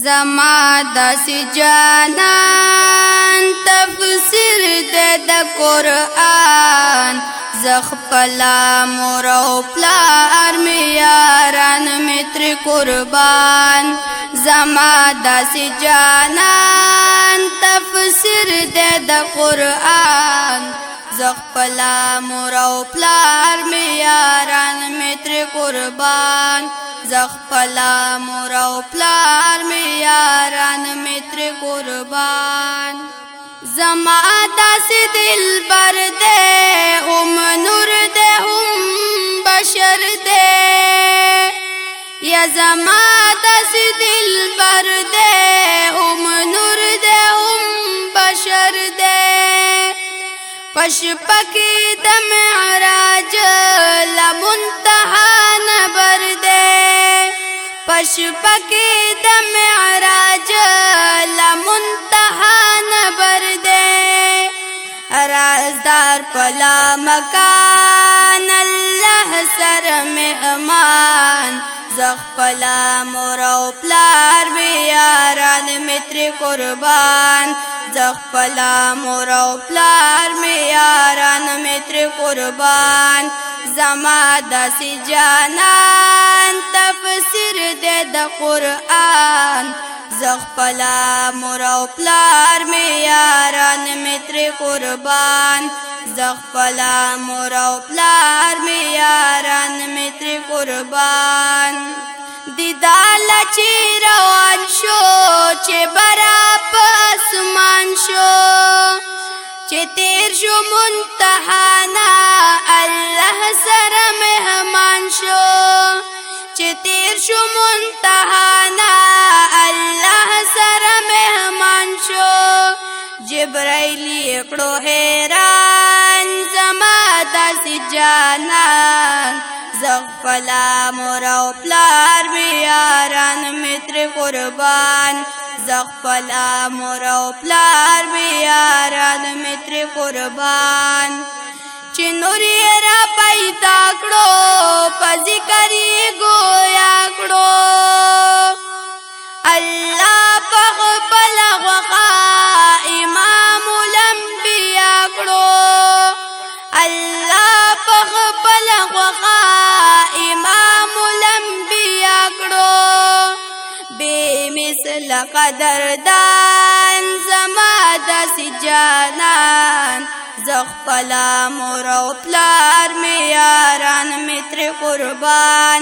زما داسې جانان تفسیر دې د قرآن زه خپله مور او پلار مې یاران مې ترې قربان زما داسې جانان تفسیر دې د قرآن زه خپله مور او پلار مې یاران مې ترې قربان زه خپله مور او پلار مې یاران مې ترې قربان زما داسې دلبر دی هم نور دی هم بشر دی یا زما داسې دلبر دی هم نور دی هم بشر دی پشپکی د معراج لمنتهى نبر دی پشپکی د معراج لمنتهى نبر دی رازدار پلا مکان الله سر مهمان زخ پلا مور او پلار می یاران می ترې قربان زخ پلا مور او پلار می یاران می ترې قربان زما داسې جانان تفسیر دې د قرآن زخ پلا مور او پلار می یاران می ترې قربان زخ پلا مور او پلار می یاران می ترې قربان دیداله چې روان شو چې برا په اسمان شو چې تیر شو منتهانا الله سره مهمان شو چې تیر شو منتهانا الله سره مهمان شو جبرائیل کړو حیران زما داسې جانان زه خپله مور او پلار مې یاران مې ترې قربان زه خپله مور او پلار مې یاران مې ترې قربان چې نور یې را پیدا کړو په ذکر یې ګویا کړو الله په خپله غوښه امام الانبیا کړو الله په خپله غوښه امام الانبیا کړو بې مثل قدردان زما داسې جانان زه خپله مور او پلار مې یاران مې ترې قربان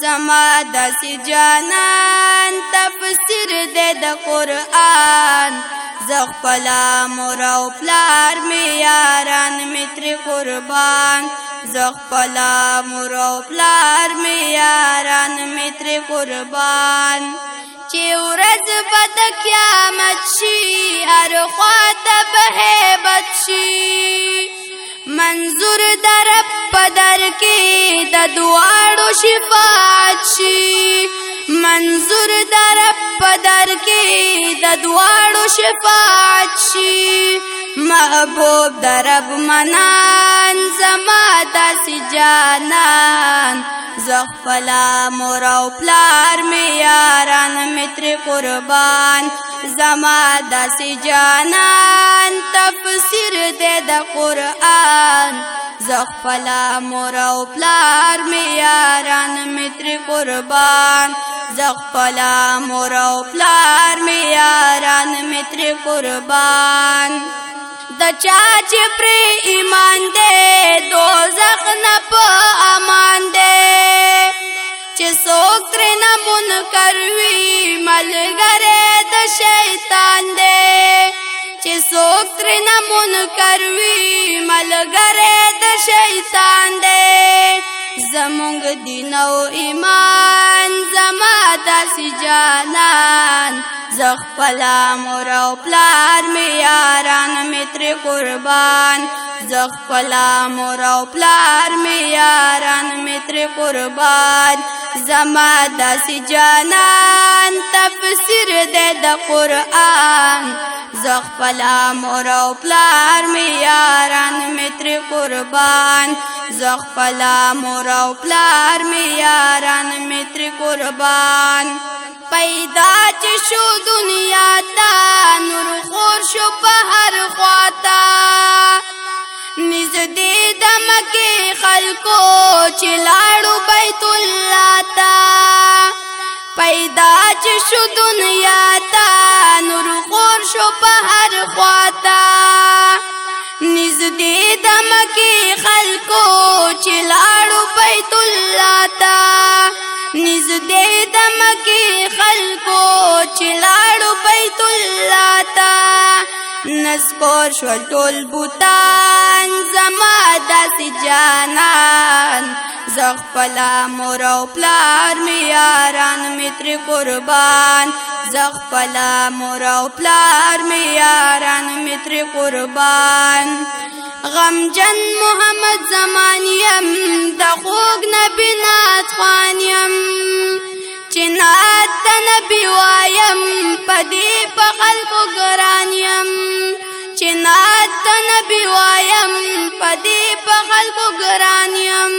زما داسې جانان تفسیر دې د قرآن زه خپله مور او پلار مې یاران مې ترې قربان زه خپله مور او پلار مې یاران مې ترې قربان چې ورځ به د قیامت شي هر خواته به هیبت شي منظور د رب په در کې د دواړو شفاعت شي منظور د رب په در کې د دواړو شفاعت شي محبوب د رب منان زما داسې جانان زه خپله مور او پلار مې یاران مې ترې قربان زما داسې جانان تفسیر دې د قرآن زه خپله مور او پلار مې یاران مې ترې قربان زه خپله مور او پلار مې یاران مې ترې قربان د چا چې پرې ایمان دی دوزخ نه په امان دی چې څوک ترېنه منکر وي ملګری د شیطان دی چې څوک ترېنه منکر وي ملګری د شیطان دی زمونږ دین او ایمان زما داسې جانان زه خپله مور او پلار مې یاران مې ترې قربان زه خپله مور او پلار مې یاران مې ترې قربان زما داسې جانان تفسیر دې د قرآن زه خپله مور او پلار مې یاران مې ترې قربان زه خپله مور او پلار مې یاران مې ترې قربان پیدا چې شو دنیا تا نور خور شو په هر خواتا نزدې د مکې خلکو چې لاړو بیت الله تا پیدا چې شو دنیا تا نور خور شو په هر خواتا نزدې د مکې خلکو چې لاړو بیت الله تا نزدې د مکې خلکو چې لاړو بیت الله تا نسکور شول ټول بوتان زما داسې جانان زه خپله مور او پلار مې یاران مې ترې قربان زه خپله مور او پلار مې یاران مې ترې قربان غمجن محمد زمان یم د خوږ نبي نعت خوان یم چې نعت د نبي وایم په دې په خلکو ګران یم چې نعت د نبي وایم په دې په خلکو ګران یم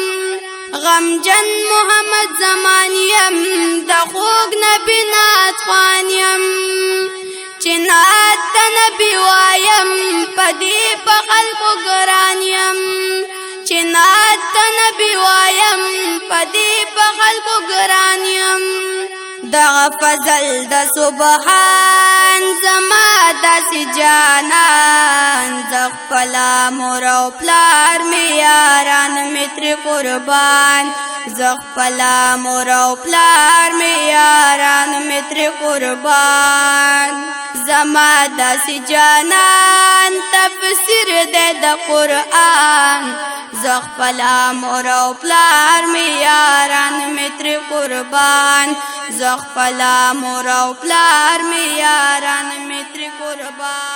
غمجن محمد زمان یم د خوږ نبي نعت خوان یم چې نعت د نبي وایم په دې په خلکو ګران یم چې نعت د نبي وایم په دې په خلکو ګران یم دغه فضل د سبحان زما داسې جانان زه خپله مور او پلار مې یاران مې ترې قربان زه خپله مور او پلار مې یاران مې ترې قربان زما داسې جانان تفسیر دی د قرآن زه خپله مور او پلار مې یاران مې ترې قربان زه خپله مور او پلار مې یاران مې ترې قربان